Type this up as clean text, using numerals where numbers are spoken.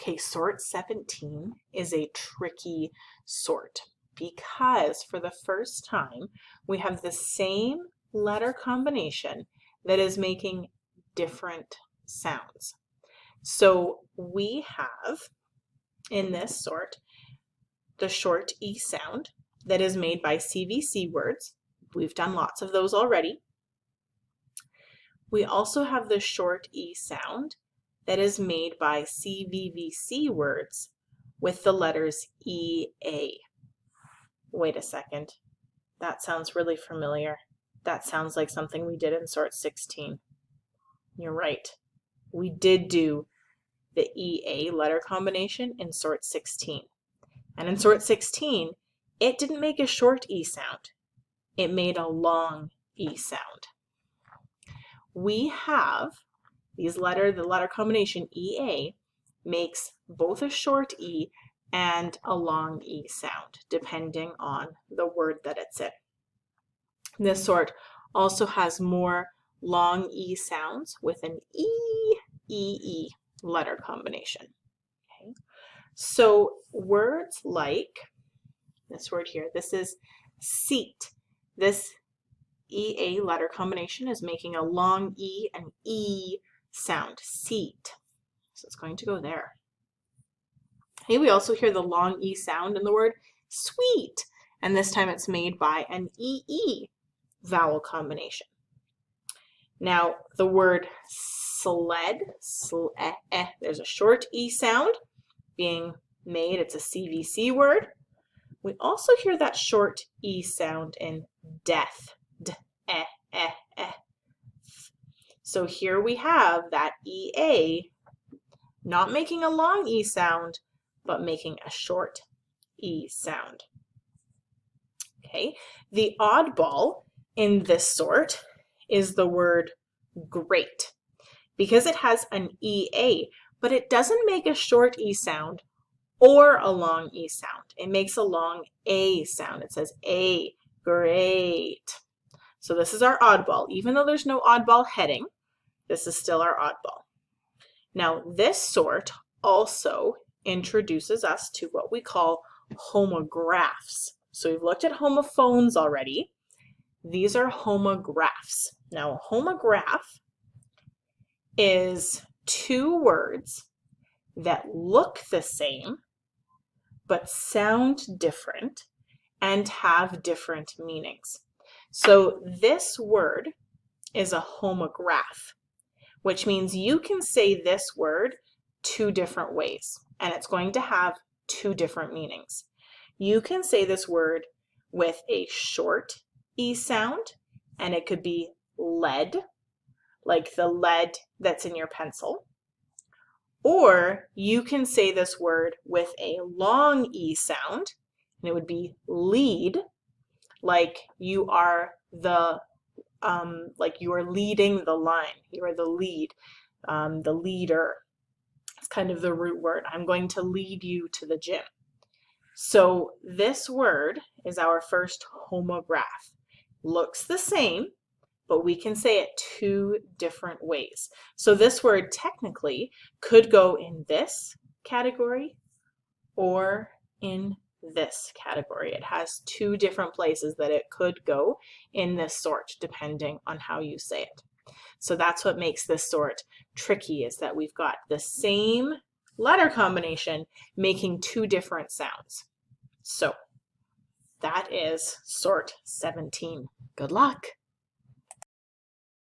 Okay, sort 17 is a tricky sort because for the first time we have the same letter combination that is making different sounds. So we have in this sort the short E sound that is made by CVC words. We've done lots of those already. We also have the short E sound that is made by CVVC words with the letters EA. Wait a second, that sounds really familiar. That sounds like something we did in sort 16. You're right, we did do the EA letter combination in sort 16. And in sort 16, it didn't make a short E sound, it made a long E sound. We have the letter combination EA makes both a short E and a long E sound, depending on the word that it's in. This sort also has more long E sounds with an E letter combination. Okay. So words like this word here, this is seat. This EA letter combination is making a long E and E sound, seat. So it's going to go there. Okay, we also hear the long E sound in the word sweet, and this time it's made by an EE vowel combination. Now the word sled, there's a short E sound being made, it's a CVC word. We also hear that short E sound in death, So here we have that EA not making a long E sound, but making a short E sound. Okay, the oddball in this sort is the word great, because it has an EA, but it doesn't make a short E sound or a long E sound. It makes a long A sound. It says A, great. So this is our oddball. Even though there's no oddball heading, this is still our oddball. Now this sort also introduces us to what we call homographs. So we've looked at homophones already. These are homographs. Now a homograph is two words that look the same but sound different and have different meanings. So this word is a homograph, which means you can say this word two different ways, and it's going to have two different meanings. You can say this word with a short E sound, and it could be lead, like the lead that's in your pencil. Or you can say this word with a long E sound, and it would be lead, like you are the like you are leading the line. You are the lead, the leader. It's kind of the root word. I'm going to lead you to the gym. So this word is our first homograph. Looks the same, but we can say it two different ways. So this word technically could go in this category or in this category. It has two different places that it could go in this sort, depending on how you say it. So that's what makes this sort tricky, is that we've got the same letter combination making two different sounds. So that is sort 17. Good luck.